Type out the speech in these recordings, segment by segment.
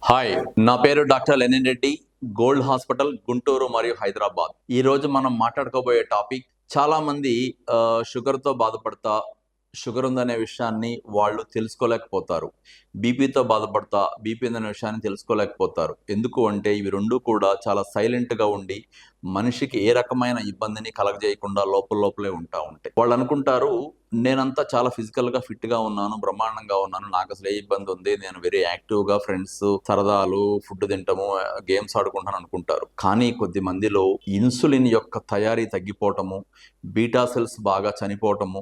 Hi, నా పేరు doctor Lenin Reddy, gold hospital, Guntur మరియు హైదరాబాద్. ఈరోజు మనం మాట్లాడుకోబోయే టాపిక్, చాలామంది షుగర్తో బాధపడతా, షుగర్ ఉందనే విషయాన్ని వాళ్ళు తెలుసుకోలేకపోతారు. బీపీతో బాధపడతా, బీపీ ఉందనే విషయాన్ని తెలుసుకోలేకపోతారు. ఎందుకు అంటే ఇవి రెండు కూడా చాలా సైలెంట్గా ఉండి మనిషికి ఏ రకమైన ఇబ్బందిని కలగజేయకుండా లోపల లోపలే ఉంటాయి. వాళ్ళు అనుకుంటారు, నేనంతా చాలా ఫిజికల్గా ఫిట్గా ఉన్నాను, బ్రహ్మాండంగా ఉన్నాను, నాకు అసలు ఏ ఇబ్బంది ఉంది, నేను వెరీ యాక్టివ్గా ఫ్రెండ్స్, సరదాలు, ఫుడ్ తింటాము, గేమ్స్ ఆడుకుంటాను అనుకుంటారు. కానీ కొద్ది మందిలో ఇన్సులిన్ యొక్క తయారీ తగ్గిపోవటము, బీటా సెల్స్ బాగా చనిపోవటము,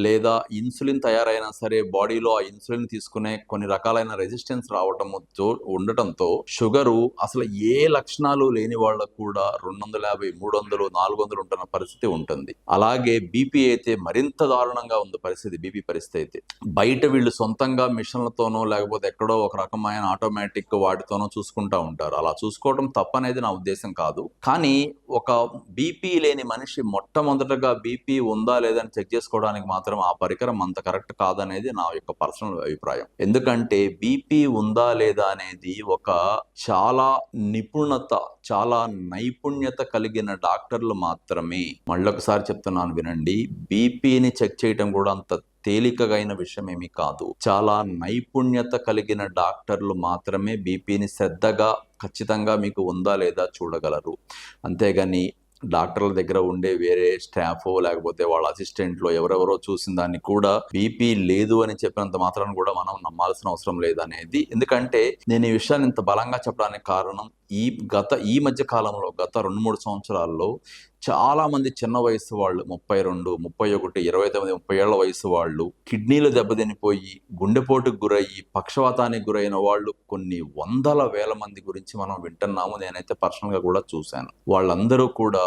లేదా ఇన్సులిన్ తయారైనా సరే బాడీలో ఆ ఇన్సులిన్ తీసుకునే కొన్ని రకాలైన రెసిస్టెన్స్ రావటంతో ఉండటంతో షుగరు అసలు ఏ లక్షణాలు లేని వాళ్ళకు కూడా 250, 300, 400 ఉంటున్న పరిస్థితి ఉంటుంది. అలాగే బీపీ అయితే మరింత దారుణంగా ఉంది పరిస్థితి. బీపీ పరిస్థితి అయితే బయట వీళ్ళు సొంతంగా మిషన్లతోనో లేకపోతే ఎక్కడో ఒక రకమైన ఆటోమేటిక్ వాటితోనో చూసుకుంటా ఉంటారు. అలా చూసుకోవడం తప్పనేది నా ఉద్దేశం కాదు. కానీ ఒక బీపీ లేని మనిషి మొట్టమొదటగా బీపీ ఉందా లేదని చెక్ చేసుకోవడానికి మాత్రం ఆ పరికరం అంత కరెక్ట్ కాదనేది నా యొక్క పర్సనల్ అభిప్రాయం. ఎందుకంటే బీపీ ఉందా లేదా అనేది ఒక చాలా నిపుణత, చాలా నైపుణ్యత కలిగిన డాక్టర్లు మాత్రమే, మళ్ళొకసారి చెప్తున్నాను వినండి, బీపీని చెక్ చేయడం కూడా అంత తేలికగైన విషయం ఏమీ కాదు. చాలా నైపుణ్యత కలిగిన డాక్టర్లు మాత్రమే బీపీని శ్రద్ధగా ఖచ్చితంగా మీకు ఉందా లేదా చూడగలరు. అంతేగాని డాక్టర్ల దగ్గర ఉండే వేరే స్టాఫో లేకపోతే వాళ్ళ అసిస్టెంట్లో ఎవరెవరో చూసిన దాన్ని కూడా బీపీ లేదు అని చెప్పినంత మాత్రాన్ని కూడా మనం నమ్మాల్సిన అవసరం లేదనేది. ఎందుకంటే నేను ఈ విషయాన్ని ఇంత బలంగా చెప్పడానికి కారణం, ఈ మధ్య కాలంలో గత 2-3 సంవత్సరాల్లో చాలా మంది చిన్న వయసు వాళ్ళు, 32, 31, 29, 30 ఏళ్ల వయసు వాళ్ళు కిడ్నీలు దెబ్బతినిపోయి గుండెపోటుకు గురయ్యి పక్షవాతానికి గురైన వాళ్ళు కొన్ని వందల వేల మంది గురించి మనం వింటున్నాము. నేనైతే పర్సనల్గా కూడా చూశాను. వాళ్ళందరూ కూడా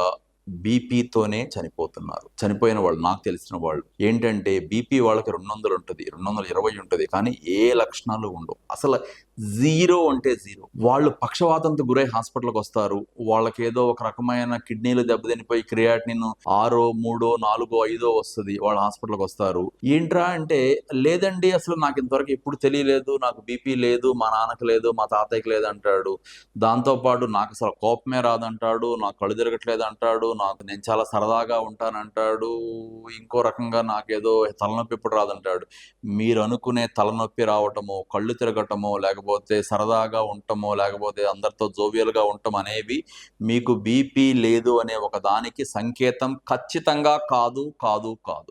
బీపీతోనే చనిపోతున్నారు. చనిపోయిన వాళ్ళు నాకు తెలిసిన వాళ్ళు ఏంటంటే బీపీ వాళ్ళకి 200 ఉంటుంది, 220 ఉంటుంది, కానీ ఏ లక్షణాలు ఉండవు. అసలు జీరో అంటే జీరో. వాళ్ళు పక్షవాతంతో గురై హాస్పిటల్కి వస్తారు. వాళ్ళకి ఏదో ఒక రకమైన కిడ్నీలు దెబ్బతినిపోయి క్రియాటినిన్ 6, 3, 4, 5 వస్తుంది. వాళ్ళు హాస్పిటల్కి వస్తారు. ఏంట్రా అంటే, లేదండి అసలు నాకు ఇంతవరకు ఎప్పుడు తెలియలేదు, నాకు బీపీ లేదు, మా నాన్నకి లేదు, మా తాతయ్యకి లేదు అంటాడు. దాంతోపాటు నాకు అసలు కోపమే రాదంటాడు, నాకు కళ్ళు తిరగట్లేదు అంటాడు, నేను చాలా సరదాగా ఉంటానంటాడు, ఇంకో రకంగా నాకేదో తలనొప్పి ఎప్పుడు రాదంటాడు. మీరు అనుకునే తలనొప్పి రావటమో, కళ్ళు తిరగటమో, లేకపోతే సరదాగా ఉండటమో, లేకపోతే అందరితో జోవియల్గా ఉండటం అనేవి మీకు బీపీ లేదు అనే ఒక దానికి సంకేతం ఖచ్చితంగా కాదు.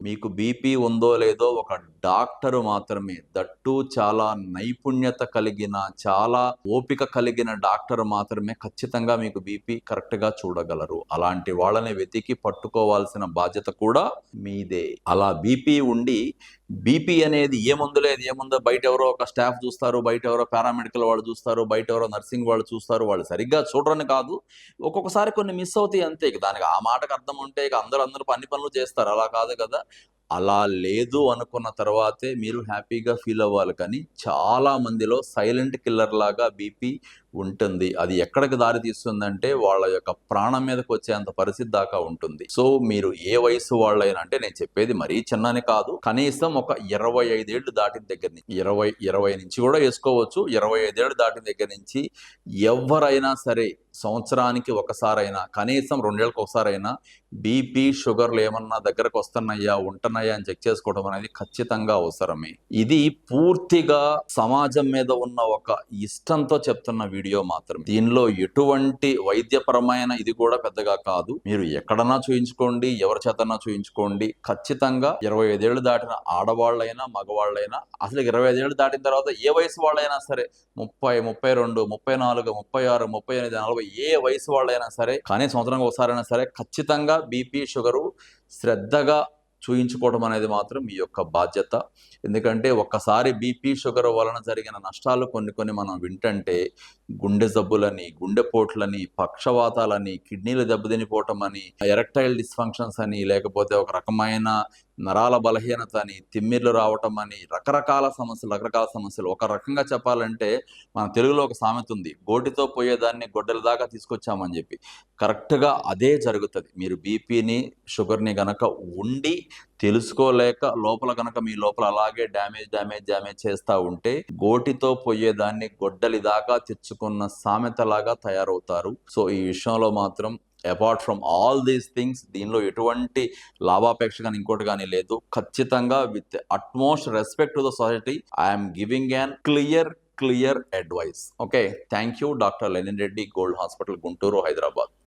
మీకు బీపీ ఉందో లేదో ఒక డాక్టరు మాత్రమే, దట్టు చాలా నైపుణ్యత కలిగిన, చాలా ఓపిక కలిగిన డాక్టర్ మాత్రమే ఖచ్చితంగా మీకు బీపీ కరెక్ట్గా చూడగలరు. అలాంటి వాళ్ళని వెతికి పట్టుకోవాల్సిన బాధ్యత కూడా మీదే. అలా బీపీ ఉండి బీపీ అనేది ఏముందో బయట ఎవరో ఒక స్టాఫ్ చూస్తారు, బయట ఎవరో పారామెడికల్ వాళ్ళు చూస్తారు, బయట ఎవరో నర్సింగ్ వాళ్ళు చూస్తారు, వాళ్ళు సరిగ్గా చూడరని కాదు, ఒక్కొక్కసారి కొన్ని మిస్ అవుతాయి అంతే. దానికి ఆ మాటకు అర్థం ఉంటే ఇక అందరూ అన్ని పనులు చేస్తారు, అలా కాదు కదా. అలా లేదు అనుకున్న తర్వాతే మీరు హ్యాపీగా ఫీల్ అవ్వాలి. కానీ చాలా మందిలో సైలెంట్ కిల్లర్ లాగా బీపీ ఉంటుంది. అది ఎక్కడికి దారి తీస్తుందంటే వాళ్ళ యొక్క ప్రాణం మీదకి వచ్చేంత పరిస్థితి దాకా ఉంటుంది. సో మీరు ఏ వయసు వాళ్ళైనా, అంటే నేను చెప్పేది మరీ చిన్నని కాదు, కనీసం ఒక 25 ఏళ్ళు దాటిన దగ్గర నుంచి, 20 నుంచి కూడా వేసుకోవచ్చు, 25 ఏళ్ళు దాటిన దగ్గర నుంచి ఎవరైనా సరే సంవత్సరానికి ఒకసారైనా, కనీసం 2 ఏళ్ళకి ఒకసారైనా బీపీ, షుగర్లు ఏమన్నా దగ్గరకు వస్తున్నాయా, ఉంటున్నాయా అని చెక్ చేసుకోవడం అనేది ఖచ్చితంగా అవసరమే. ఇది పూర్తిగా సమాజం మీద ఉన్న ఒక ఇష్టంతో చెప్తున్న వీడియో మాత్రమే. దీనిలో ఎటువంటి వైద్యపరమైన ఇది కూడా పెద్దగా కాదు. మీరు ఎక్కడన్నా చూయించుకోండి, ఎవరి చేతన్నా చూయించుకోండి, ఖచ్చితంగా 25 ఏళ్ళు దాటిన ఆడవాళ్ళైనా మగవాళ్ళైనా, అసలు 25 ఏళ్ళు దాటిన తర్వాత ఏ వయసు వాళ్ళైనా సరే, 30, 32, 34, 36, 38, 40 ఏ వయసు వాళ్ళైనా సరే, కానీ సంవత్సరానికి ఒకసారైనా సరే ఖచ్చితంగా బీపీ, షుగరు శ్రద్ధగా చూయించుకోవడం అనేది మాత్రం మీ యొక్క బాధ్యత. ఎందుకంటే ఒక్కసారి బీపీ, షుగర్ వలన జరిగిన నష్టాలు కొన్ని మనం వింటంటే, గుండె జబ్బులని, గుండెపోట్లని, పక్షవాతాలని, కిడ్నీలు దెబ్బతినిపోవటం అని, ఎరెక్టైల్ డిస్ఫంక్షన్స్ అని, లేకపోతే ఒక రకమైన నరాల బలహీనత అని, తిమ్మిర్లు రావటం అని, రకరకాల సమస్యలు. ఒక రకంగా చెప్పాలంటే మన తెలుగులో ఒక సామెత ఉంది. గోటితో పోయేదాన్ని గొడ్డలి దాకా తీసుకొచ్చామని చెప్పి. కరెక్ట్‌గా అదే జరుగుతది. మీరు బీపీని, షుగర్‌ని గనక ఉండి తెలుసుకోలేక లోపల గనక మీ లోపల అలాగే డ్యామేజ్ చేస్తా ఉంటే గోటితో పోయేదాన్ని గొడ్డలి దాకా తెచ్చుకున్న సామెతలాగా తయారవుతారు. సో, ఈ విషయంలో మాత్రం apart from all these things దీనిలో ఎటువంటి లాభాపేక్ష గాని ఇంకోటి గాని లేదు. ఖచ్చితంగా with utmost respect to the society I am giving an clear advice. Okay. Thank you doctor Lenin Reddy, gold hospital, Guntur, Hyderabad.